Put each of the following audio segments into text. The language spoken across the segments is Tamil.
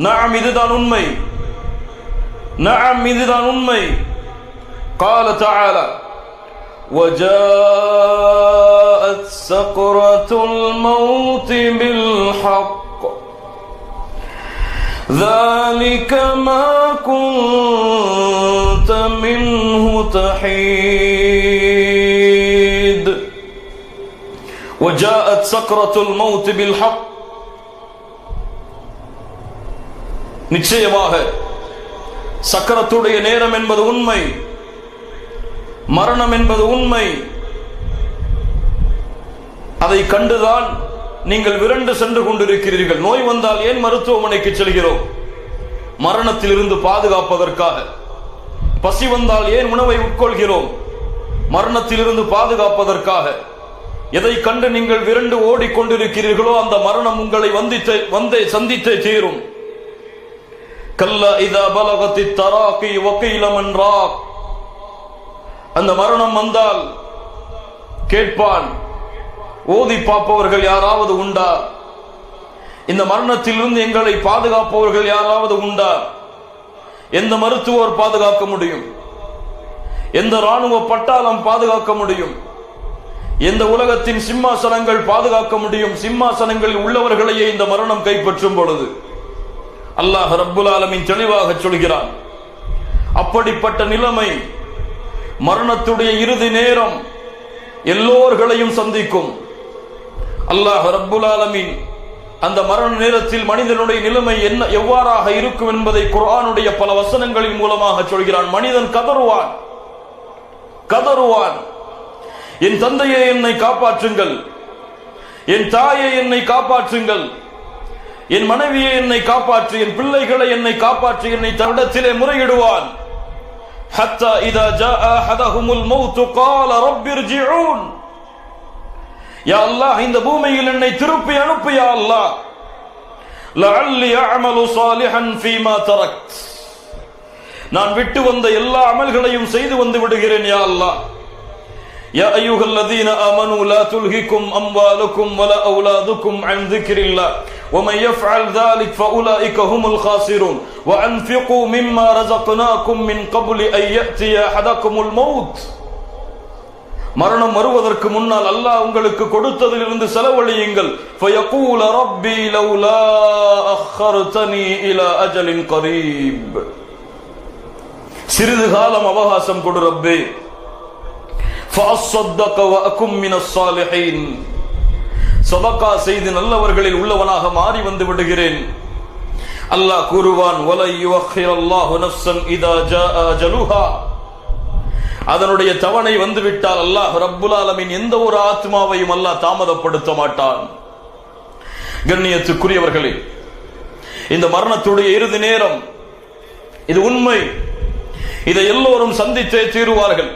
நஅம் இதுதான் உண்மை, நஅம் இதுதான் உண்மை. قال تعالى وجاءت سكرة الموت بالحق ذلك ما كنت منه تحيد وجاءت سكرة الموت بالحق. நிச்சயமாக சக்கரத்துடைய நேரம் என்பது உண்மை, மரணம் என்பது உண்மை. அதை கண்டுதான் நீங்கள் விரண்டு சென்று கொண்டிருக்கிறீர்கள். நோய் வந்தால் ஏன் மருத்துவமனைக்கு செல்கிறோம்? மரணத்தில் இருந்து பாதுகாப்பதற்காக. பசி வந்தால் ஏன் உணவை உட்கொள்கிறோம்? மரணத்தில் இருந்து பாதுகாப்பதற்காக. எதை கண்டு நீங்கள் விரண்டு ஓடிக்கொண்டிருக்கிறீர்களோ அந்த மரணம் உங்களை வந்தே சந்தித்தே தீரும். கல்லா இதா பலகத்தி தராக்கி வக்கீல மன் ராக். அந்த மரணம் வந்தால் கேட்பான், ஓதி பார்ப்பவர்கள் யாராவது உண்டா? இந்த மரணத்திலிருந்து எங்களை பாதுகாப்பவர்கள் யாராவது உண்டா? எந்த மருத்துவர் பாதுகாக்க முடியும்? எந்த ராணுவ பட்டாளம் பாதுகாக்க முடியும்? எந்த உலகத்தின் சிம்மாசனங்கள் பாதுகாக்க முடியும்? சிம்மாசனங்களில் உள்ளவர்களையே இந்த மரணம் கைப்பற்றும் பொழுது அல்லாஹ் ரப்புல் ஆலமீன் தெளிவாக சொல்கிறான். அப்படிப்பட்ட நிலைமை, மரணத்துடைய இறுதி நேரம் எல்லோர்களையும் சந்திக்கும். அல்லாஹ் ரப்புல் ஆலமீன் அந்த மரண நேரத்தில் மனிதனுடைய நிலைமை என்ன எவ்வாறாக இருக்கும் என்பதை குர்ஆனுடைய பல வசனங்களின் மூலமாக சொல்கிறான். மனிதன் கதறுவான், கதறுவான், என் தந்தையை என்னை காப்பாற்றுங்கள், என் தாயை என்னை காப்பாற்றுங்கள், என் மனைவியை என்னை காப்பாற்று, என் பிள்ளைகளை என்னை காப்பாற்று, என்னை தன்னிடத்திலே முறையிடுவான். ஹத்தா இதா ஜாஅ அஹதஹுமுல் மௌத் قال رب ارجعون. யா அல்லாஹ், இந்த பூமியில் என்னை திருப்பி அனுப்பு யா அல்லாஹ். லஅல்லி அஅமலு சாலிஹன் ஃபீமா தரக்த். நான் விட்டு வந்த எல்லா அமல்களையும் செய்து வந்து விடுகிறேன் யா அல்லாஹ். يا أيها الذين آمنوا لا تلهكم أموالكم ولا أولادكم عن ذكر الله ومن يفعل ذلك فأولئك هم الخاسرون وأنفقوا مما رزقناكم من قبل أن يأتي أحدكم الموت. மரணம் வருவதற்கு முன்னால் அல்லாஹ் உங்களுக்கு கொடுத்ததிலிருந்து செலவழியுங்கள். فيقول ربي لولا أخرتني إلى أجل قريب. சிறிது காலம் அவகாசம் கொடு ரப்பே. فأصدق وأكن من الصالحين. சதகா செய்து நல்லவர்களில் உள்ளவனாக மாறி வந்து விடுகிறேன். அல்லாஹ் கூறுவான், وَلَن يُؤَخِّرَ اللَّهُ نَفْسًا إِذَا جَاءَ أَجَلُهَا. அதனுடைய தவணை வந்துவிட்டால் அல்லாஹ் ரப்புல் ஆலமீன் எந்த ஒரு ஆத்மாவையும் அல்லாஹ் தாமதப்படுத்த மாட்டான். கண்ணியத்துக்குரியவர்களே, இந்த மரணத்துடைய இறுதி நேரம் இது உண்மை. இதை எல்லோரும் சந்தித்தே தீருவார்கள்.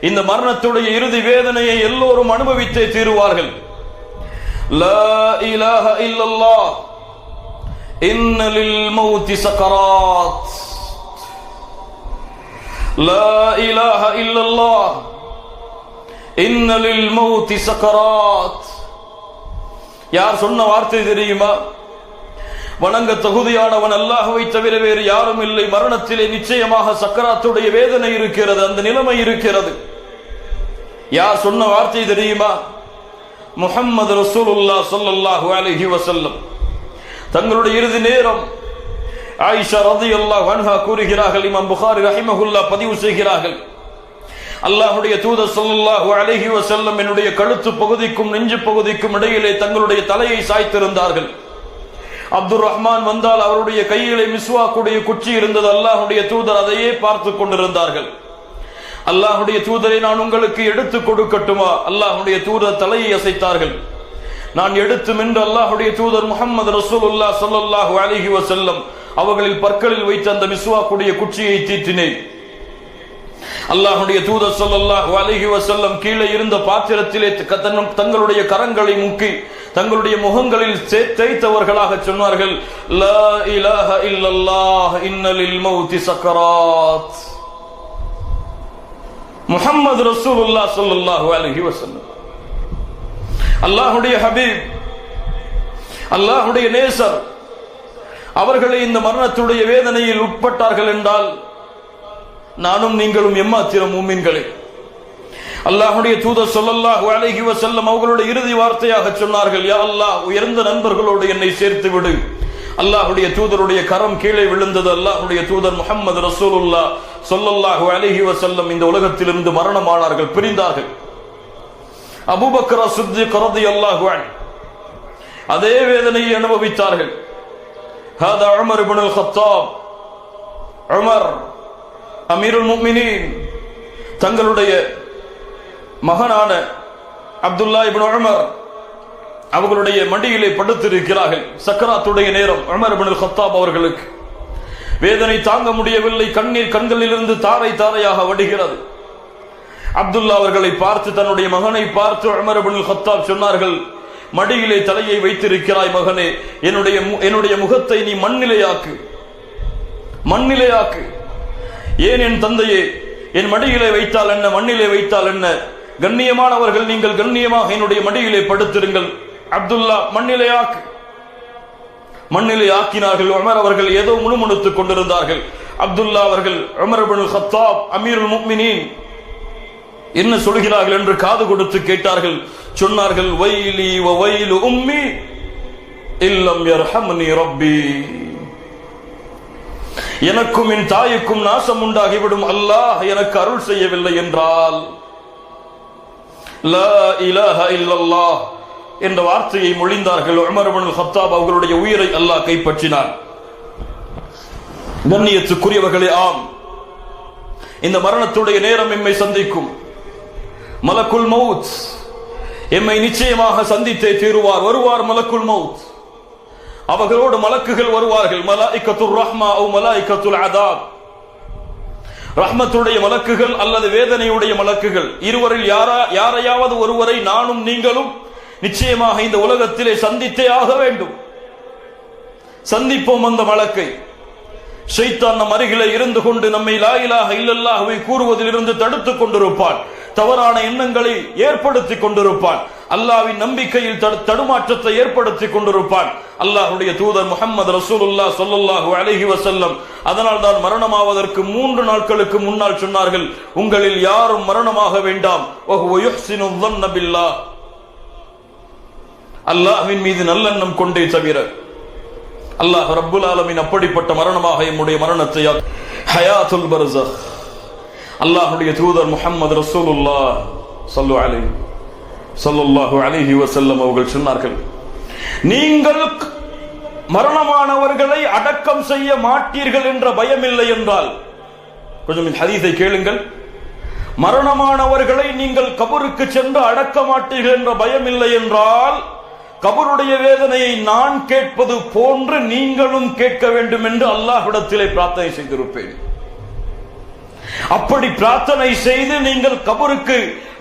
இந்த மரணத்துடைய இறுதி வேதனையை எல்லோரும் அனுபவித்தே தீருவார்கள். லா இலாஹ இல்லல்லாஹ் இன்ன லில் மௌத்தி சக்கராத். லா இலாஹ இல்லல்லாஹ் இன்ன லில் மௌத்தி சக்கராத். யார் சொன்ன வார்த்தை தெரியுமா? வணங்க தகுதியானவன் அல்லாஹ்வை தவிர வேறு யாரும் இல்லை. மரணத்திலே நிச்சயமாக சக்கராத்துடைய வேதனை இருக்கிறது, அந்த நிலைமை இருக்கிறது. யார் சொன்ன வார்த்தை தெரியுமா? முஹம்மது ரசூலுல்லாஹ் ஸல்லல்லாஹு அலைஹி வஸல்லம். தங்களுடைய இறுதி நேரம் ஆயிஷா ரலியல்லாஹு அன்ஹா கூறுகிறார்கள், இமாம் புகாரி ரஹிமஹுல்லாஹ் பதிவு செய்கிறார்கள், அல்லாஹ்வுடைய தூதர் ஸல்லல்லாஹு அலைஹி வஸல்லம் என்னுடைய கழுத்து பகுதிக்கும் நெஞ்சு பகுதிக்கும் இடையிலே தங்களுடைய தலையை சாய்த்திருந்தார்கள். அப்துர் ரஹ்மான் வந்தால் அவருடைய கையிலே மிஸ்வாக்குடைய குச்சி இருந்தது. அல்லாஹ்வுடைய தூதர் அதையே பார்த்து கொண்டிருந்தார்கள். அல்லாஹ்வுடைய தூதரை நான் உங்களுக்கு எடுத்து கொடுக்கட்டுமா? அல்லாஹ்வுடைய தூதர் தலையை அசைத்தார்கள். நான் எடுத்து மென்று அல்லாஹ்வுடைய தூதர் முஹம்மது ரசூலுல்லாஹ் ஸல்லல்லாஹு அலைஹி வஸல்லம் அவர்களில் பற்களில் வைத்த அந்த மிஸ்வாக்குடைய குச்சியை தீட்டினேன். அல்லாஹ்வுடைய தூதர் ஸல்லல்லாஹு அலைஹி வஸல்லம் கீழே இருந்த பாத்திரத்திலே தங்களுடைய கரங்களை முக்கி தங்களுடைய முகங்களில் தேய்த்தவர்களாக சொன்னார்கள், லா இலாஹ இல்லல்லாஹ் இன்ன லில் மௌத்தி சக்கராத். முஹம்மது ரசூலுல்லாஹ் ஸல்லல்லாஹு அலைஹி வஸல்லம் அல்லாஹ்வுடைய ஹபீப், அல்லாஹ்வுடைய நேசர், அவர்களை இந்த மரணத்துடைய வேதனையில் உட்பட்டார்கள் என்றால் நானும் நீங்களும் எம்மாத்திரம் மூமின்களே. அல்லாஹ்வுடைய தூதர் ஸல்லல்லாஹு அலைஹி வஸல்லம் அவர்களுடைய இறுதி வார்த்தையாக சொன்னார்கள், யா அல்லாஹ், உயர்ந்த நண்பர்களோடு என்னை சேர்த்து விடு. அல்லாஹ்வுடைய தூதருடைய கரம் கீழே விழுந்தது. அல்லாஹ்வுடைய தூதர் முஹம்மது ரசூலுல்லாஹ் ஸல்லல்லாஹு அலைஹி வஸல்லம் இந்த உலகத்திலிருந்து மரணமானார்கள், பிரிந்தார்கள். அபூபக்கர் ஸித்தீக் ரலியல்லாஹு அன்ஹு அதே வேதனையை அனுபவித்தார்கள். ஹாதா உமர் இப்னுல் கத்தாப், உமர் அமீருல் முஃமினீன் தங்களுடைய மகனான அப்துல்லா இப்னு உமர் அவர்களுடைய மடியிலே படுத்திருக்கிறார்கள். சக்கராத்துடைய நேரம். உமர் இப்னுல் கத்தாப் அவர்களுக்கு வேதனை தாங்க முடியவில்லை. கண்ணீர் கண்களிலிருந்து தாரை தாரையாக வடிகிறது. அப்துல்லா அவர்களை பார்த்து, தன்னுடைய மகனை பார்த்து உமர் இப்னுல் கத்தாப் சொன்னார்கள், மடியிலே தலையை வைத்திருக்கிறாய் மகனே, என்னுடைய முகத்தை நீ மண்ணிலையாக்கு, மண்ணிலையாக்கு. ஏன் என் தந்தையே, என் மடியிலே வைத்தால் என்ன, மண்ணிலே வைத்தால் என்ன? கண்ணியமானவர்கள், நீங்கள் கண்ணியமாக என்னுடைய மடியிலே படுத்திருங்கள். அப்துல்லா, மண்ணிலையாக்கு. மண்ணிலே ஆக்கினார்கள். உமர் அவர்கள் ஏதோ முணுமுணுத்துக் கொண்டிருந்தார்கள். அப்துல்லா அவர்கள் உமர் இப்னுல் கத்தாப் அமீருல் முஃமினீன் என்ன சொல்கிறார்கள் என்று காது கொடுத்து கேட்டார்கள். சொன்னார்கள், வைலி வ வைலு உம்மி இல்லம் யர்ஹம்னி ரப்பி. எனக்கும் என் தாய்க்கும் நாசம் உண்டாகிவிடும், அல்லாஹ் எனக்கு அருள் செய்யவில்லை என்றால். லா இலாஹ இல்லல்லாஹ் என்ற வார்த்தையை மொழிந்தார்கள். உமர் இப்னுல் கத்தாப் அவர்களுடைய உயிரை அல்லாஹ் கைப்பற்றினார். கண்ணியத்துக்குரியவர்களே, ஆம், இந்த மரணத்துடைய நேரம் எம்மை சந்திக்கும். மலக்குல் மௌத் எம்மை நிச்சயமாக சந்தித்தே தீருவார். வருவார் மலக்குல் மௌத். அவர்களோடு மலக்குகள் வருவார்கள். மலாயிகத்துர் ரஹ்மா அவ் மலாயிகத்துல் அதாப். ரஹ்மத்துடைய மலக்குகள் அல்லது வேதனையுடைய மலக்குகள், இருவரில் யாரையாவது ஒருவரை நானும் நீங்களும் நிச்சயமாக இந்த உலகத்திலே சந்தித்தே ஆக வேண்டும். சந்திப்போம் அந்த மலக்கை. ஷைத்தான் நம் அருகிலே இருந்து கொண்டு நம்மை லா இலாஹ இல்லல்லாஹ்வை கூறுவதிலிருந்து தடுத்துக் கொண்டிருப்பான். தவறான எண்ணங்களை ஏற்படுத்திக் கொண்டிருப்பான். அல்லாஹ்வின் நம்பிக்கையில் தடுமாற்றத்தை ஏற்படுத்திக் கொண்டிருப்பான். அல்லாஹ்வுடைய தூதர் முஹம்மது ரசூலுல்லாஹ் ஸல்லல்லாஹு அலைஹி வஸல்லம் அதனால் தான் மரணமாவதற்கு 3 நாட்களுக்கு முன்னால் சொன்னார்கள், உங்களில் யாரும் மரணமாக வேண்டாம். வஹுவ யுஹ்சினு ظن பில்லாஹ். அல்லாஹ்வின் மீது நல்லெண்ணம் கொண்டே தவிர. அல்லாஹ் ரப்புல் ஆலமீன் அப்படிப்பட்ட மரணமாக நம்முடைய மரணத்தை ஹயாத்துல் பர்ஸக். அல்லாஹ்வுடைய தூதர் முஹம்மது ரசூலுல்லாஹ் ஸல்லல்லாஹு அலைஹி வஸல்லம் அவர்கள் சொன்னார்கள், நீங்கள் மரணமானவர்களை அடக்கம் செய்ய மாட்டீர்கள் என்ற பயம் இல்லை என்றால், கொஞ்சம் இந்த ஹதீஸை கேளுங்கள், மரணமானவர்களை நீங்கள் கபருக்கு சென்று அடக்க மாட்டீர்கள் என்ற பயம் இல்லை என்றால், கபருடைய வேதனையை நான் கேட்பது போன்று நீங்களும் கேட்க வேண்டும் என்று அல்லாஹ்விடத்திலே பிரார்த்தனை செய்திருப்பேன். அப்படி பிரார்த்தனை செய்து நீங்கள் கபருக்கு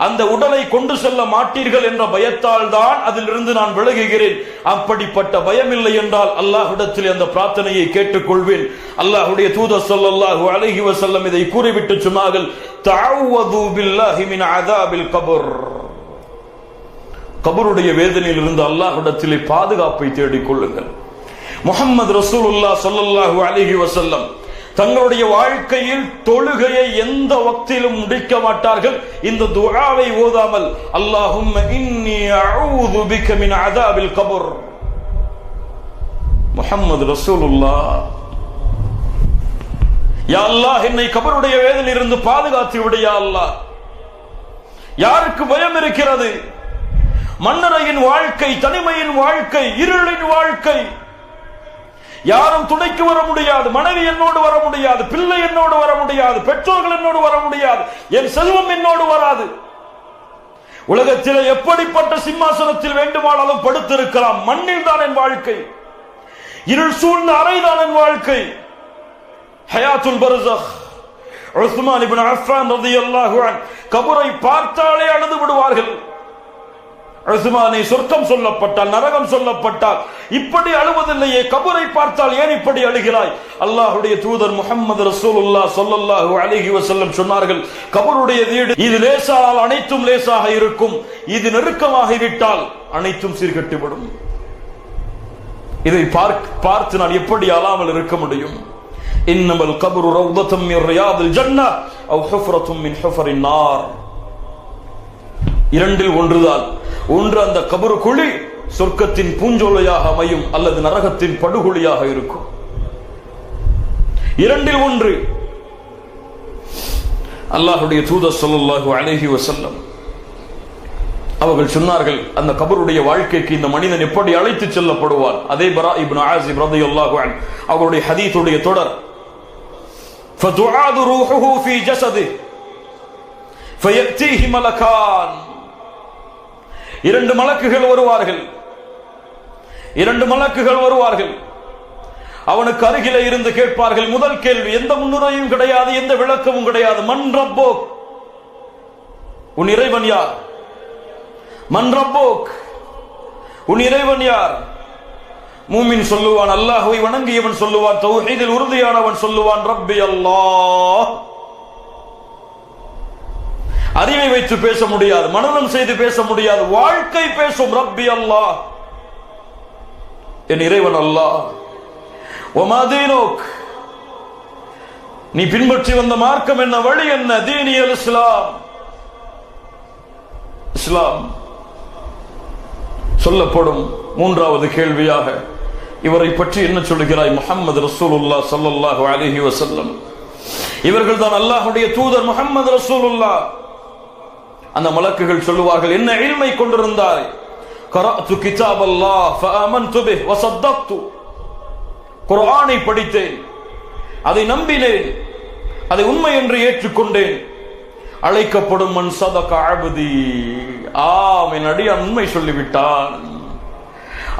அந்த உடலை கொண்டு செல்ல மாட்டீர்கள் என்ற பயத்தால் தான் அதிலிருந்து நான் விலகுகிறேன். அப்படிப்பட்ட பயம் இல்லை என்றால் அல்லாஹ்விடத்தில் அந்த பிரார்த்தனையை கேட்டுக்கொள்வேன். அல்லாஹ்வுடைய தூதர் ஸல்லல்லாஹு அலைஹி வஸல்லம் இதை கூறிவிட்டு சொன்னார்கள், தஅவ்வது பில்லாஹி மின் அஸாபில் கபர். கபருடைய வேதனையில் இருந்து அல்லாஹ்விடத்திலே பாதுகாப்பை தேடிக் கொள்ளுங்கள். முஹம்மது ரசூலுல்லாஹ் ஸல்லல்லாஹு அலைஹி வஸல்லம் தங்களுடைய வாழ்க்கையில் தொழுகையை எந்த வக்திலும் முடிக்க மாட்டார்கள் இந்த துஆவை ஓதாமல். அல்லாஹும்ம இன்னி அஊது பிக மின் அஸாபில் கபர். முஹம்மது ரசூலுல்லாஹ், யா அல்லாஹ், என்னை கபருடைய வேதனையிலிருந்து பாதுகாத்து விடு யா அல்லாஹ். யாருக்கு பயம் இருக்கிறது? மன்னரையின் வாழ்க்கை, தனிமையின் வாழ்க்கை, இருளின் வாழ்க்கை. யாரும் துணைக்கு வர முடியாது. மனைவி என்னோடு வர முடியாது, பிள்ளை என்னோடு வர முடியாது, பெற்றோர்கள் என்னோடு வர முடியாது, என் செல்வம் என்னோடு வராது. உலகத்தில் எப்படிப்பட்ட சிம்மாசனத்தில் வேண்டுமானாலும் படுத்திருக்கலாம், மண்ணில் தான் என் வாழ்க்கை, இருள் சூழ்ந்த அறைதான் என் வாழ்க்கை. ஹயாத்துல் பர்ஸக். உஸ்மான் இப்னு அஃபான் ரலியல்லாஹு அன்ஹு கபரை பார்த்தாலே அழுது விடுவார்கள். உஸ்மானை சொர்க்கம் சொல்லப்பட்டால், நரகம் சொல்லப்பட்டால் இப்படி அழுவதில்லையே, கபரை பார்த்தால் ஏன் இப்படி அழுகிறாய்? அல்லாஹ்வுடைய தூதர் முஹம்மது ரசூலுல்லாஹ் ஸல்லல்லாஹு அலைஹி வஸல்லம் சொன்னார்கள், கபருடைய வீடு இது லேசானால் அனைத்தும் லேசாக இருக்கும், இது நெருக்கமாகிவிட்டால் அனைத்தும் சீர்கெட்டுவிடும். இதை பார்த்து நான் எப்படி அழாமல் இருக்க முடியும்? இன்னமல் கப்ரு ரௌதத்தும் மின் ரியாதில் ஜன்னah அவ் ஹுஃப்ரத்தும் மின் ஹுஃபரின் நார். இரண்டில் ஒன்றுதான். ஒன்று அந்த கபரு குழி சொர்க்கத்தின் பூஞ்சோலையாக அமையும், அல்லது நரகத்தின் படுகொலியாக இருக்கும். இரண்டில் ஒன்று. அல்லாஹ்வுடைய தூதர் ஸல்லல்லாஹு அலைஹி வஸல்லம் அவர்கள் சொன்னார்கள், அந்த கபருடைய வாழ்க்கைக்கு இந்த மனிதன் எப்படி அழைத்து செல்லப்படுவான். அதே பரா இப்னு ஆஸிப் ரலியல்லாஹு அன்ஹு அவருடைய ஹதீஸுடைய தொடர். ஃபதுஆது ரூஹுஹு ஃபீ ஜஸதிஹி ஃபயஅதீஹி மலகான். இரண்டு மலக்குகள் வருவார்கள். அவனுக்கு அருகிலே இருந்து கேட்பார்கள். முதல் கேள்வி, எந்த முன்னுரையும் கிடையாது, எந்த விளக்கமும் கிடையாது. மன் ரப்போக், உன் இறைவன் யார்? மன் ரப்போக், உன் இறைவன் யார்? மூமின் சொல்லுவான் அல்லாஹ்வை வணங்கியவன் சொல்லுவான், தௌஹீதில் உறுதியானவன் சொல்லுவான் ரப்பி அல்லாஹ். அறிவை வைத்து பேச முடியாது, மனனம் செய்து பேச முடியாது, வாழ்க்கை பேசும் ரப்பி அல்லாஹ், என் இறைவன் அல்லாஹ். வமா தீனுக், நீ பின்பற்றி வந்த மார்க்கம் என்ன, வழி என்ன? தீனியல் இஸ்லாம், இஸ்லாம். சொல்லப்படும் மூன்றாவது கேள்வியாக, இவரை பற்றி என்ன சொல்கிறாய் முஹம்மது ரசூலுல்லாஹ் ஸல்லல்லாஹு அலைஹி வஸல்லம்? இவர்கள் தான் அல்லாஹ்வுடைய தூதர் முஹம்மது ரசூலுல்லாஹ். அந்த மலக்குகள் சொல்லுவார்கள், என்ன இல்மை கொண்டிருந்தாய்? கரஅது கிதாபல்லாஹ் ஃபஆமன்து பிஹி வஸத்தக்து, குர்ஆனை படித்தேன், அதை நம்பினேன், அதை உண்மை என்று ஏற்றுக்கொண்டேன். அழைக்கப்படும் மன் சதக அப்தி, என் அடியான் உண்மை சொல்லிவிட்டான்.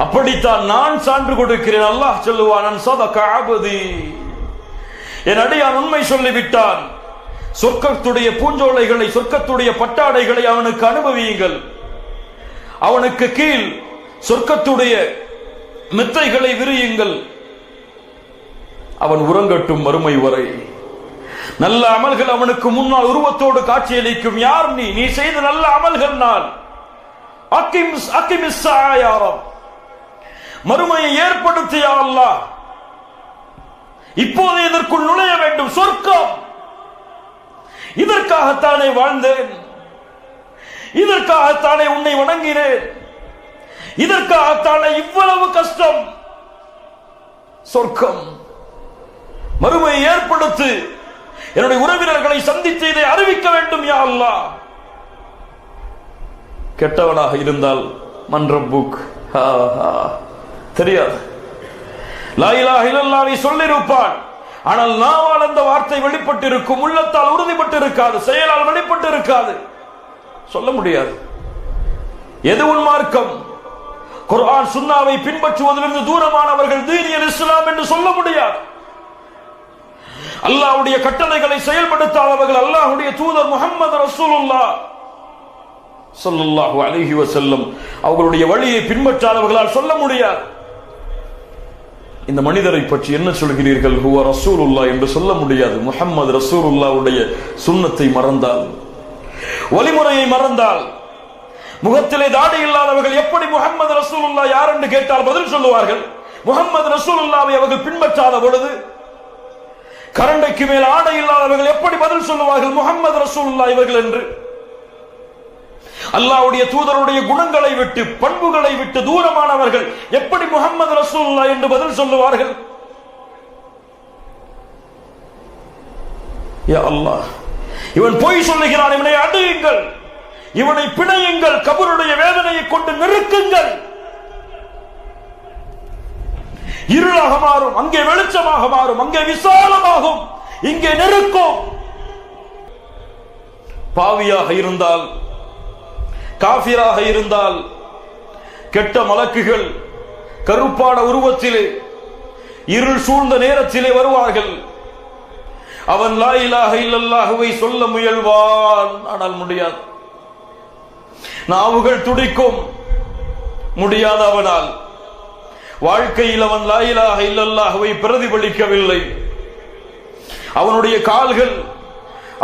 அப்படித்தான் நான் சான்று கொடுக்கிறேன். அல்லாஹ் சொல்லுவான், மன் சதக அப்தி, என் அடியான் உண்மை சொல்லிவிட்டான். சொர்க்கத்துடைய பூஞ்சோலைகளை, சொர்க்கத்துடைய பட்டாடைகளை அவனுக்கு அனுபவியுங்கள். அவனுக்கு கீழ் சொர்க்கத்துடைய மெத்தைகளை விரியுங்கள். அவன் உறங்கட்டும் மறுமை வரை. நல்ல அமல்கள் அவனுக்கு முன்னால் உருவத்தோடு காட்சியளிக்கும். யார் நீ? நீ செய்த நல்ல அமல்கள். நான் மறுமையை ஏற்படுத்திய அல்லாஹ், இப்போது இதற்குள் நுழைய வேண்டும். சொர்க்கம், இதற்காகத்தானே வாழ்ந்தேன், இதற்காகத்தானே உன்னை வணங்கினேன், இதற்காகத்தானே இவ்வளவு கஷ்டம். சொர்க்கம், மறுமையை ஏற்படுத்து, என்னுடைய உறவினர்களை சந்தித்து இதை அறிவிக்க வேண்டும் யா அல்லாஹ். கெட்டவனாக இருந்தால் மன் ரப்புக் தெரியாது. லா இலாஹ இல்லல்லாஹ் சொல்லிருப்பான், ஆனால் நாவால் அந்த வார்த்தை வெளிப்பட்டு இருக்கும், உள்ளத்தால் உறுதிப்பட்டு இருக்காது, செயலால் வெளிப்பட்டு இருக்காது, சொல்ல முடியாது. எது உன் மார்க்கம்? குர்ஆன் சுன்னாவை பின்பற்றுவதிலிருந்து தூரமானவர்கள் தீனியல் இஸ்லாம் என்று சொல்ல முடியாது. அல்லாஹ்வுடைய கட்டளைகளை செயல்படுத்தாதவர்கள் அல்லாஹ்வுடைய தூதர் முஹம்மது ரசூலுல்லாஹ் ஸல்லல்லாஹு அலைஹி வஸல்லம் அவர்களுடைய வழியை பின்பற்றாதவர்களால் சொல்ல முடியாது. இந்த மனிதரை பற்றி என்ன சொல்கிறீர்கள்? ஹுவ ரசூலுல்லாஹ் என்று சொல்ல முடியாது. முஹம்மது ரசூலுல்லாஹ்வுடைய சுன்னத்தை மறந்தால், வழிமுறையை மறந்தால், முகத்திலே தாடி இல்லாதவர்கள் எப்படி முஹம்மது ரசூலுல்லாஹ் யார் என்று கேட்டால் பதில் சொல்லுவார்கள்? முஹம்மது ரசூலுல்லாஹ்வை அவர்கள் பின்பற்றாத பொழுது கரண்டைக்கு மேல் ஆடை இல்லாதவர்கள் எப்படி பதில் சொல்லுவார்கள் முஹம்மது ரசூலுல்லாஹ் இவர்கள் என்று? அல்லாஹ்வுடைய தூதருடைய குணங்களை விட்டு, பண்புகளை விட்டு தூரமானவர்கள் எப்படி முஹம்மது ரசூலுல்லாஹ் என்று பதில் சொல்லுவார்கள்? யா அல்லாஹ், இவன் பொய் சொல்லுகிறான், இவனை அடியுங்கள், இவனை பிணையுங்கள், கபருடைய வேதனையை கொண்டு நெருக்குங்கள். இருளாக மாறும், அங்கே வெளிச்சமாக மாறும், அங்கே விசாலமாகும், இங்கே நெருக்கும். பாவியாக இருந்தால், காஃபிராக இருந்தால், கெட்ட மலக்குகள் கருப்பான உருவத்திலே இருள் சூழ்ந்த நேரத்திலே வருவார்கள். அவன் லா இலாஹ இல்லல்லாஹுவை சொல்ல முயல்வான், ஆனால் முடியாது. நாவுகள் துடிக்கும், முடியாத அவனால். வாழ்க்கையில் அவன் லா இலாஹ இல்லல்லாஹுவை பிரதிபலிக்கவில்லை. அவனுடைய கால்கள்,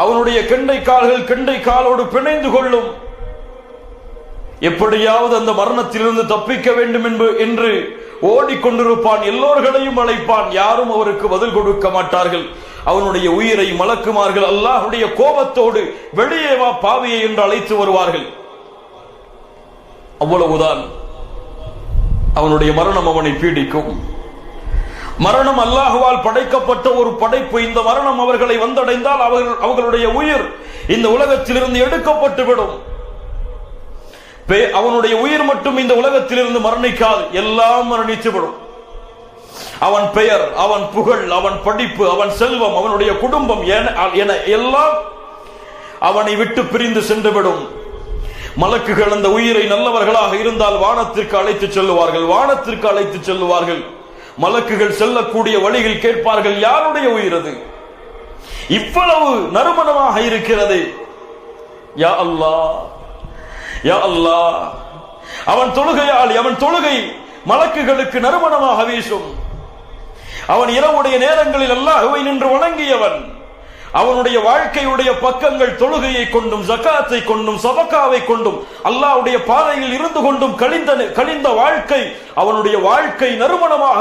அவனுடைய கெண்டை கால்கள் கெண்டை காலோடு பிணைந்து கொள்ளும். எப்படியாவது அந்த மரணத்திலிருந்து தப்பிக்க வேண்டும் என்று ஓடிக்கொண்டிருப்பான், எல்லோர்களையும் அழைப்பான், யாரும் அவருக்கு பதில் கொடுக்க மாட்டார்கள். அவனுடைய உயிரை மலக்குமார்கள் அல்லாஹ்வுடைய கோபத்தோடு வெளியே வா பாவியை என்று அழைத்து வருவார்கள். அவ்வளவுதான். அவனுடைய மரணம் அவனை பீடிக்கும். மரணம் அல்லாஹ்வால் படைக்கப்பட்ட ஒரு படைப்பு. இந்த மரணம் அவர்களை வந்தடைந்தால் அவர்களுடைய உயிர் இந்த உலகத்திலிருந்து எடுக்கப்பட்டு விடும். அவனுடைய உயிர் மட்டும் இந்த உலகத்திலிருந்து மரணிக்காது, எல்லாம் மரணித்து விடும். அவன் பெயர், அவன் புகழ், அவன் படிப்பு, அவன் செல்வம், அவனுடைய குடும்பம் என எல்லாம் அவனை விட்டு பிரிந்து சென்றுவிடும். மலக்குகள் அந்த உயிரை நல்லவர்களாக இருந்தால் வானத்திற்கு அழைத்து செல்லுவார்கள், வானத்திற்கு அழைத்து செல்லுவார்கள். மலக்குகள் செல்லக்கூடிய வழியில் கேட்பார்கள், யாருடைய உயிர் அது? இவ்வளவு நறுமணமாக இருக்கிறது. யா அல்லாஹ், யா அல்லாஹ். அவன் தொழுகையாளி, அவன் தொழுகை மலக்குகளுக்கு நறுமணமாக வீசும். அவன் இரவுடைய நேரங்களில் அல்லாஹ்வை நின்று வணங்கியவன். அவனுடைய வாழ்க்கையுடைய பக்கங்கள் தொழுகையை கொண்டும் ஜகாத்தை கொண்டும் சதகாவை கொண்டும் அல்லாஹ்வுடைய பாதையில் இருந்து கொண்டும் கழிந்த வாழ்க்கை, அவனுடைய வாழ்க்கை நறுமணமாக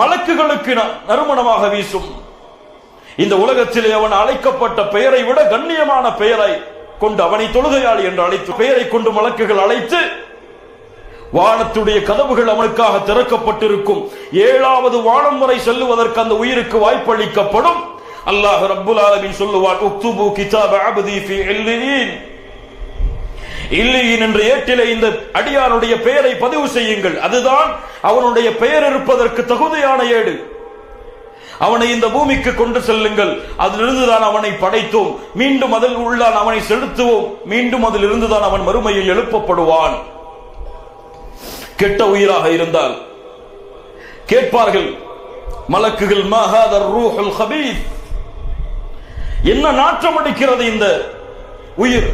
மலக்குகளுக்கு நறுமணமாக வீசும். இந்த உலகத்திலே அவன் அழைக்கப்பட்ட பெயரை விட கண்ணியமான பெயரை கொண்டு அவனை தொழுகையாளி என்று அழைத்து பெயரை கொண்டு மலக்குகள் அழைத்து வானத்துடைய கதவுகள் அவனுக்காக திறக்கப்பட்டிருக்கும். 7வது வானம் வரை செல்லுவதற்கு அந்த உயிருக்கு வாய்ப்பளிக்கப்படும். அல்லாஹ் ரப்புல் ஆலமீன் சொல்லுவான், உக்துபு கிதாப அப்தி ஃபீ இல்லியீன். இல்லியீன் என்ற ஏட்டிலே இந்த அடியானுடைய பெயரை பதிவு செய்யுங்கள். அதுதான் அவனுடைய பெயர் இருப்பதற்கு தகுதியான ஏடு. அவனை இந்த பூமிக்கு கொண்டு செல்லுங்கள். அதிலிருந்துதான் அவனை படைத்தோம், மீண்டும் அதில் உள்ளான் அவனை செலுத்துவோம், மீண்டும் அதில் இருந்துதான் அவன் மறுமையில் எழுப்பப்படுவான். கெட்ட உயிராக இருந்தால் கேட்பார்கள் மலக்குகள், மா ஹாதர் ரூஹுல் ஹபீஸ், என்ன நாற்றம் அடிக்கிறது இந்த உயிர்?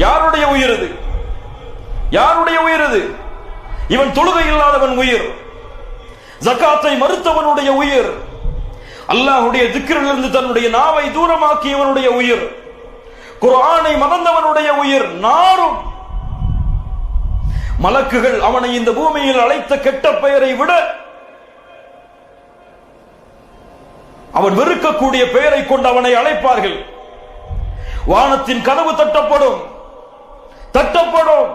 யாருடைய உயிர் இது? யாருடைய உயிர் இது? இவன் தொழுகை இல்லாதவன் உயிர், ஜகாத்தை மறுத்தவனுடைய உயிர், அல்லாஹ்வுடைய திக்ரிலிருந்து தன்னுடைய நாவை தூரமாக்கியவனுடைய உயிர், குர்ஆனை மறந்தவனுடைய உயிர் நாரும். மலக்குகள் அவனை இந்த பூமியில் அழைத்த கெட்ட பெயரை விட அவன் வெறுக்கக்கூடிய பெயரை கொண்டு அவனை அழைப்பார்கள். வானத்தின் கதவு தட்டப்படும், தட்டப்படும்.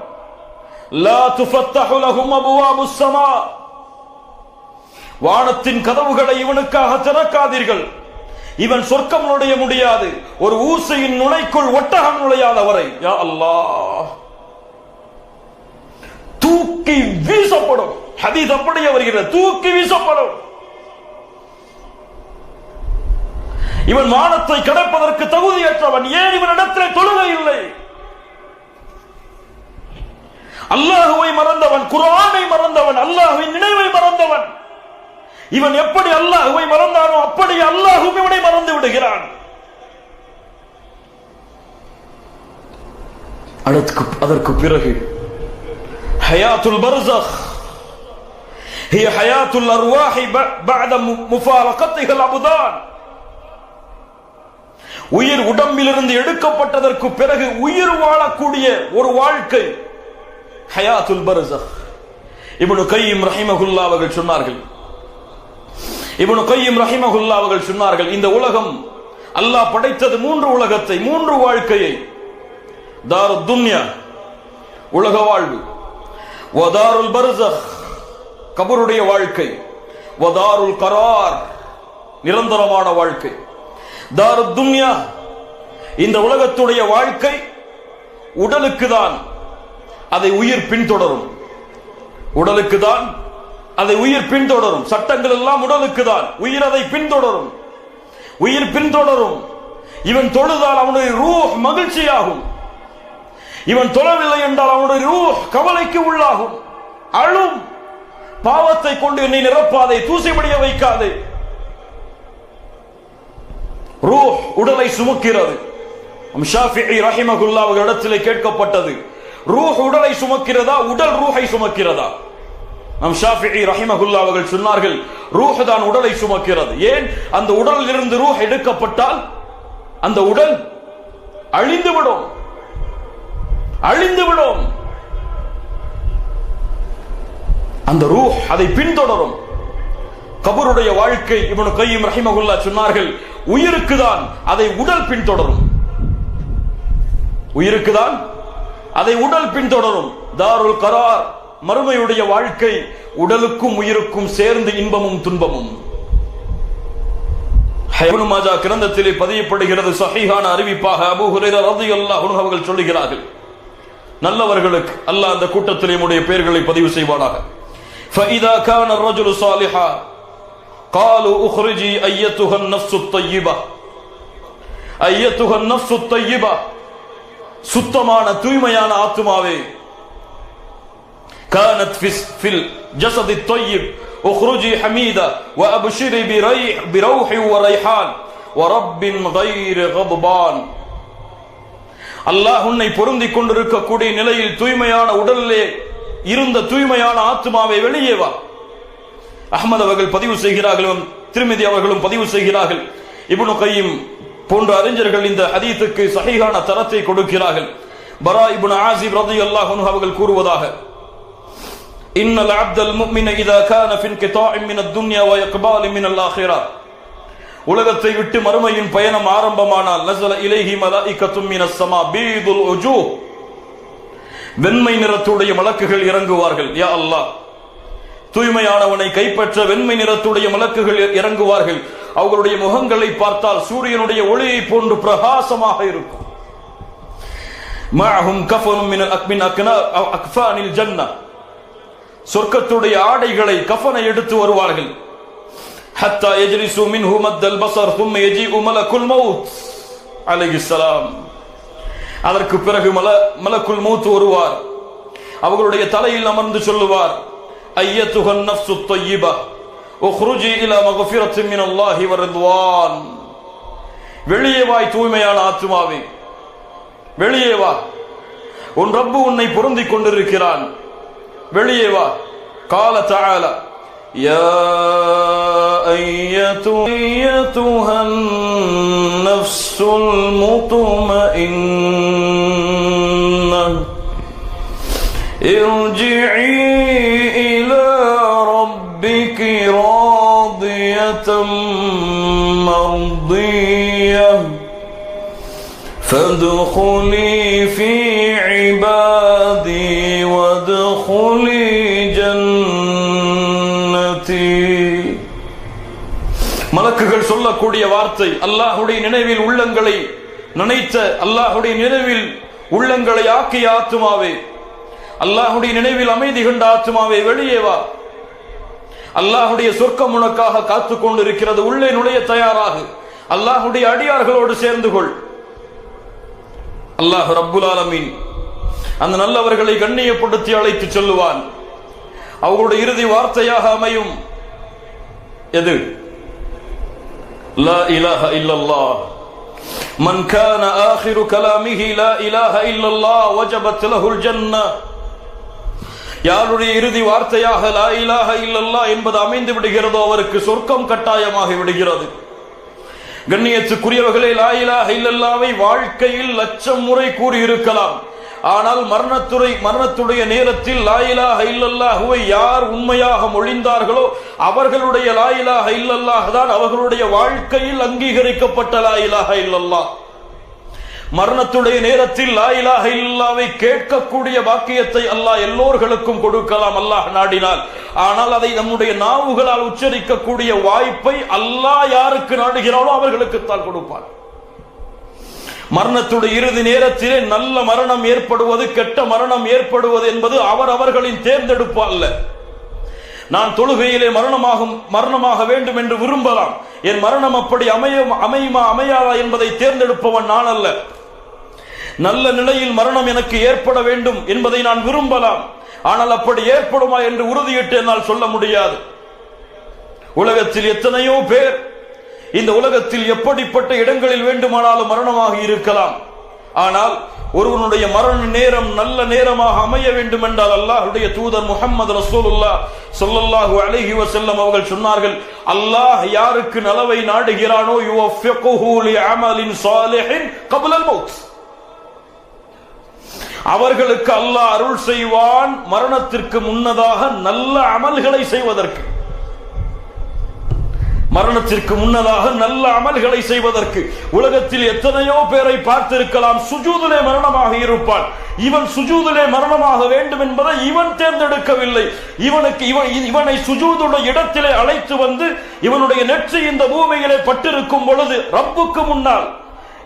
லா துஃபத்தஹு லஹும் அபுவாபுஸ் ஸமா, வானத்தின் கதவுகளை இவனுக்காக திறக்காதீர்கள், இவன் சொர்க்கம் நுழைய முடியாது, ஒரு ஊசையின் நுழைக்குள் ஒட்டகம் நுழையாதவரை. யா அல்லாஹ், தூக்கி வீசப்படும். ஹதீஸ் அப்படியே வருகிறது, தூக்கி வீசப்படும். இவன் வானத்தை கடப்பதற்கு தகுதியற்றவன். ஏன்? இவனிடத்தில் தொழுகை இல்லை, அல்லாஹ்வை மறந்தவன், குர்ஆனை மறந்தவன், அல்லாஹ்வின் நினைவை மறந்தவன். இவன் எப்படி அல்லாஹ்வை மறந்தானோ அப்படி அல்லாஹ்வும் இவனை மறந்து விடுகிறான். அதற்கு பிறகு ஹயாத்துல் பர்ஸக் ஹிய ஹயாத்துல் அர்வாஹி பஅத முஃபாரகத்திஹல் அப்தான். உயிர் உடம்பிலிருந்து எடுக்கப்பட்டதற்கு பிறகு உயிர் வாழக்கூடிய ஒரு வாழ்க்கை ஹயாத்துல் பர்ஸக். இப்னு கய்யிம் ரஹிமஹுல்லாஹ் அவர்கள் சொன்னார்கள், இப்னு கய்யிம் ரஹிமஹுல்லாஹ் அவர்கள் சொன்னார்கள், இந்த உலகம் அல்லாஹ் படைத்தது 3 உலகத்தை, 3 வாழ்க்கையை. தாருத் துன்யா உலக வாழ்வு, வதாருல் பர்ஸக் கபருடைய வாழ்க்கை, வதாருல் கரார் நிரந்தரமான வாழ்க்கை. தாருத் துன்யா இந்த உலகத்துடைய வாழ்க்கை உடலுக்கு தான், அதை உயிர் பின்தொடரும். உடலுக்கு தான் அதை உயிர் பின்தொடரும். சட்டங்கள் எல்லாம் உடலுக்கு தான், உயிர் அதை பின்தொடரும். உயிர் பின்தொடரும். இவன் தொழுதால் அவனுடைய ரூஹ் மகிழ்ச்சியாகும், இவன் தொழவில்லை என்றால் அவனுடைய ரூஹ் கவலைக்கு உள்ளாகும், அழும். பாவத்தை கொண்டு என்னை நிரப்பாதே, தூசிபடிய வைக்காதே. ரூஹ் உடலை சுமக்கிறது. ஷாஃபிஈ ரஹிமஹுல்லாஹ் அவர்களிடத்திலே கேட்கப்பட்டது, ரூஹ் உடலை சுமக்கிறதா, உடல் ரூஹை சுமக்கிறதா? நம் ஷாஃபிஈ ரஹிமஹுல்லாஹ் அவர்கள் சொன்னார்கள், ரூஹ் தான் உடலை சுமக்கிறது. ஏன்? அந்த உடலில் இருந்து ரூஹ் எடுக்கப்பட்டால் அந்த உடல் அழிந்துவிடும், அழிந்துவிடும். அந்த ரூஹ் அதை பின்தொடரும். கபருடைய வாழ்க்கை இப்னு கய்யிம் ரஹிமஹுல்லாஹ் சொன்னார்கள், உயிருக்குதான் அதை உடல் பின்தொடரும். உயிருக்குதான் அதை உடல் பின்தொடரும். தாருல் கரார் மறுமையுடைய வாழ்க்கை உடலுக்கும் உயிருக்கும் சேர்ந்து இன்பமும் துன்பமும். இப்னு மாஜா கிரந்தத்திலே பதியப்படுகிறது, சஹீஹான அறிவிப்பாக அபூ ஹுரைரா ரலியல்லாஹு அன்ஹு அவர்கள் சொல்லுகிறார்கள், நல்லவர்களுக்கு அல்லாஹ் அந்த கூட்டத்திலே நம்முடைய பெயர்களை பதிவு செய்வானாக. فَإِذَا كَانَ الرَّجُلُ صَالِحًا قَالُوا اخْرُجِي أَيَّتُهَا النَّفْسُ الطَّيِّبَةُ أَيَّتُهَا النَّفْسُ الطَّيِّبَةُ சுத்தமான தூய்மையான ஆத்துமாவே, كانت في الجسد الطيب اخرجي حميدة وأبشري بروح وريحان ورب غير غضبان. அல்லாஹ் உன்னை பொருந்திக் கொண்டிருக்கக்கூடிய நிலையில் தூய்மையான உடலிலே இருந்த தூய்மையான ஆத்துமாவை வெளியே வா. அஹ்மத் அவர்கள் பதிவு செய்கிறார்கள், திர்மிதி அவர்களும் பதிவு செய்கிறார்கள். இப்னு கய்யிம் போன்ற அறிஞர்கள் இந்த ஹதீஸுக்கு சஹீஹான தரத்தை கொடுக்கிறார்கள். பரா இப்னு ஆஸிப் ரலியல்லாஹு அன்ஹு அவர்கள் கூறுவதாக, இன்னல் அப்தல் முஃமின இதா கான ஃபி இன்கிதாஇ மின துன்யா வ இக்பால் மின ஆখিরা, உலகத்தை விட்டு மறுமையின் பயணம் ஆரம்பமானால் நஸல இலைஹி மலாயிகத்தும் மினஸ் ஸமா பீதுல் உஜூஹ், வெண்மை நிறத்துடைய மலக்குகள் இறங்குவார்கள். யா அல்லாஹ், தூய்மையானவனை கைப்பற்ற வெண்மை நிறத்துடைய மலக்குகள் இறங்குவார்கள். அவர்களுடைய முகங்களை பார்த்தால் சூரியனுடைய ஒளியை போன்று பிரகாசமாக இருக்கும். மஅஹும் கஃபனும் மின் அக்ஃபானில் ஜன்னah, சொர்க்கத்துடைய ஆடைகளை கஃபனை எடுத்து வருவார்கள். ஹத்தா யஜ்லிசு மின்ஹு மத்தல் பஸர் ثم يجيء ملك الموت عليه السلام. அதற்கு பிறகு மலக்குல் மௌத் வருவார். அவர்களுடைய தலையில் அமர்ந்து சொல்லுவார், ஐயத்துஹன் நஃப்ஸு த்தய்யிபா உக்ருஜி இலா மக்ஃபிரத்தின் மினல்லாஹி வ ரிضوان. வெளியே வா தூய்மையான ஆத்துமாவே, வெளியே வா, உன் ரப்பு உன்னை பொருந்திக் கொண்டிருக்கிறான், வெளியே வா. قال تعالى يا أيتها النفس المطمئنة ارجعي إلى ربك راضية مرضية فادخلي في عبادي وادخلي جنتي. மலக்குகள் சொல்லக்கூடிய வார்த்தை, அல்லாஹ்வுடைய நினைவில் உள்ளங்களை நினைத்த, அல்லாஹ்வுடைய நினைவில் உள்ளங்களை ஆக்கிய ஆத்துமாவே, அல்லாஹ்வுடைய நினைவில் அமைதி கண்ட ஆத்துமாவே, வெளியே வா. அல்லாஹ்வுடைய சொர்க்கம் உனக்காக காத்துக் கொண்டிருக்கிறது, உள்ளே நுழைய தயாராக அல்லாஹ்வுடைய அடியார்களோடு சேர்ந்து கொள். அல்லாஹ் ரப்புல் ஆலமீன் அந்த நல்லவர்களை கண்ணியப்படுத்தி அழைத்து சொல்லுவான். அவர்களுடைய இறுதி வார்த்தையாக அமையும் எது? லா இலாஹ இல்லல்லாஹ். மன் கான ஆகிரு கலாமிஹி லா இலாஹ இல்லல்லாஹ் வஜபத் லஹுல் ஜன்னah. யாருடைய இறுதி வார்த்தையாக லா இலாஹ இல்லல்லாஹ் என்பது அமைந்து விடுகிறதோ அவருக்கு சொர்க்கம் கட்டாயமாகி விடுகிறது. கண்ணியத்துக்குரியவர்களே, லா இலாஹ இல்லல்லாஹ்வை வாழ்க்கையில் லட்சம் முறை கூறி இருக்கலாம். ஆனால் மரணத்துடைய நேரத்தில் லா இலாஹ இல்லல்லாஹ்வை யார் உண்மையாக மொழிந்தார்களோ அவர்களுடைய லா இலாஹ இல்லல்லாஹ் தான் அவர்களுடைய வாழ்க்கையில் அங்கீகரிக்கப்பட்ட லா இலாஹ இல்லல்லாஹ். மரணத்துடைய நேரத்தில் லா இலாஹ இல்லல்லாஹ்வை கேட்கக்கூடிய பாக்கியத்தை அல்லாஹ் எல்லோர்களுக்கும் கொடுக்கலாம் அல்லாஹ் நாடினால். ஆனால் அதை நம்முடைய நாவுகளால் உச்சரிக்கக்கூடிய வாய்ப்பை அல்லாஹ் யாருக்கு நாடுகிறானோ அவர்களுக்குத்தான் கொடுப்பார். மரணத்துடைய இறுதி நேரத்திலே நல்ல மரணம் ஏற்படுவது, கெட்ட மரணம் ஏற்படுவது என்பது அவர்களின் தேர்ந்தெடுப்பு அல்ல. நான் தொழுகையிலே மரணமாக வேண்டும் என்று விரும்பலாம். என் மரணம் அப்படி அமையுமா அமையாதா என்பதை தேர்ந்தெடுப்பவன் நான் அல்ல. நல்ல நிலையில் மரணம் எனக்கு ஏற்பட வேண்டும் என்பதை நான் விரும்பலாம். ஆனால் அப்படி ஏற்படுமா என்று உறுதியிட்டு என்னால் சொல்ல முடியாது. உலகத்தில் எத்தனையோ பேர் இந்த உலகத்தில் எப்படிப்பட்ட இடங்களில் வேண்டுமானாலும் மரணமாக இருக்கலாம். ஆனால் ஒருவனுடைய மரண நேரம் நல்ல நேரமாக அமைய வேண்டும் என்றால் அல்லாஹ்வுடைய தூதர் முஹம்மது ரசூலுல்லாஹ் ஸல்லல்லாஹு அலைஹி வஸல்லம் அவர்கள் சொன்னார்கள், அல்லாஹ் யாருக்கு நலவை நாடுகிறானோ யுவஃபிகுஹு லிஅமலின் ஸாலிஹின் கப்ல அல் மௌத். அவர்களுக்கு அல்லாஹ் அருள் செய்வான் மரணத்திற்கு முன்னதாக நல்ல அமல்களை செய்வதற்கு. மரணத்திற்கு முன்னதாக நல்ல அமல்களை செய்வதற்கு. உலகத்தில் எத்தனையோ பேரை பார்த்திருக்கலாம், சுஜூதிலே மரணமாக இருப்பான். இவன் சுஜூதிலே மரணமாக வேண்டும் என்பதை இவன் தேர்ந்தெடுக்கவில்லை. இவனை சுஜூதுடைய இடத்திலே அழைத்து வந்து இவனுடைய நெற்றி இந்த பூமியிலே பட்டிருக்கும் பொழுது ரப்புக்கு முன்னால்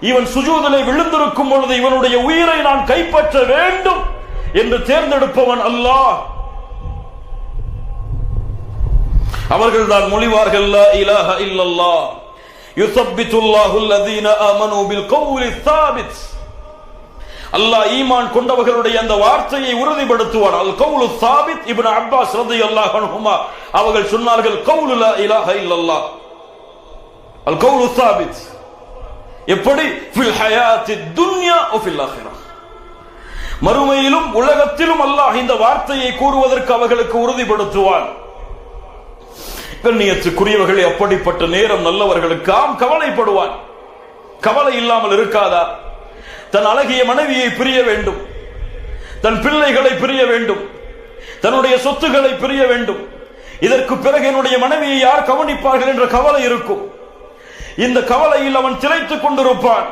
இவன் சுஜூதிலே விழுந்திருக்கும் பொழுது இவனுடைய உயிரை நான் கைப்பற்ற வேண்டும் என்று தேர்ந்தெடுப்பவன் அல்லாஹ். அவர்கள் தான் மொழிவார்கள், லா இலாஹ இல்லல்லாஹ் யுஸப்பித்துல்லாஹு அல்லதீன ஆமனூ பில் கௌலி ஸாபித். அல்லாஹ் ஈமான் கொண்டவர்களுடைய அந்த வார்த்தையை உறுதிப்படுத்துவான். அல் கௌலு ஸாபித். இப்னு அப்பாஸ் ரலியல்லாஹு அன்ஹுமா அவர்கள் சொன்னார்கள், கௌலு லா இலாஹ இல்லல்லாஹ் அல் கௌலு ஸாபித். எப்படி? ஃபில் ஹயாத்தி துன்யா வ ஃபில் ஆখিরাহ. மறுமையிலும் உலகத்திலும் அல்லாஹ் இந்த வார்த்தையை கூறுவதற்கு அவர்களுக்கு உறுதிப்படுத்துவான். கண்ணியத்துக்குரியவர்களே, அப்படிப்பட்ட நேரம் நல்லவர்களுக்கு கவலைப்படுவான். கவலை இல்லாமல் இருக்காதா? தன் அழகிய மனைவியை பிரிய வேண்டும், தன் பிள்ளைகளை பிரிய வேண்டும், தன்னுடைய சொத்துக்களை பிரிய வேண்டும். இதற்கு பிறகு என்னுடைய மனைவியை யார் கவனிப்பார்கள் என்ற கவலை இருக்கும். இந்த கவலையில் அவன் திளைத்துக் கொண்டிருப்பான்,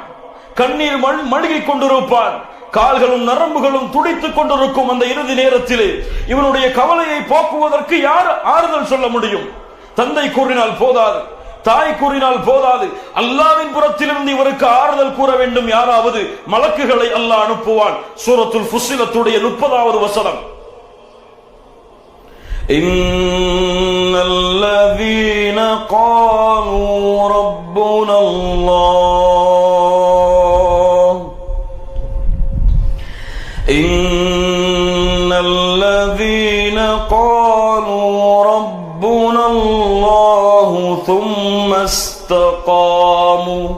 கண்ணீர் மழுகிக் கொண்டிருப்பான், கால்களும் நரம்புகளும் துடித்துக் கொண்டிருக்கும். அந்த இறுதி நேரத்திலே இவனுடைய கவலையை போக்குவதற்கு யார் ஆறுதல் சொல்ல முடியும்? தந்தை கூறினால் போதாது, தாய் கூறினால் போதாது, அல்லாஹ்வின் புறத்திலிருந்து இவருக்கு ஆறுதல் கூற வேண்டும் யாராவது. மலக்குகளை அல்லாஹ் அனுப்புவான். சூரத்துல் ஃபுஸ்ஸிலத்துடைய 30வது வசனம், இன்னல்லதீன காலூ ரப்புனல்லாஹ் இன்னல்லதீன காலூ ரப்புனல்லாஹு ثم استقاموا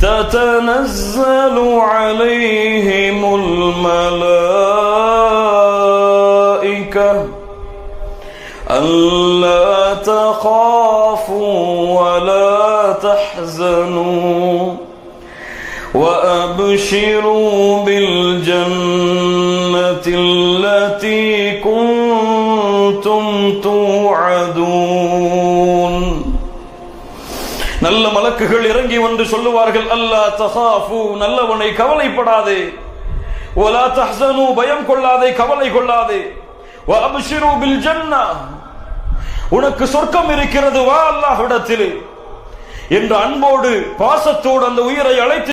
تتنزل عليهم الملائكة ألا تخافوا ولا تحزنوا وأبشروا بالجنة التي كنتم توعدون. நல்ல மலக்குகள் இறங்கி வந்து சொல்லுவார்கள், அல்லா தஹாஃபு, நல்லவனை கவலைப்படாதே, வலா தஹ்ஸனு, பயம் கொள்ளாதே, கவலை கொள்ளாதே, வ அப்ஷிரு பில் ஜன்னah, உனக்கு சொர்க்கம் இருக்கிறது, வா அல்லாஹ்விடத்தில் என்று அன்போடு பாசத்தோடு அந்த உயிரை அழைத்து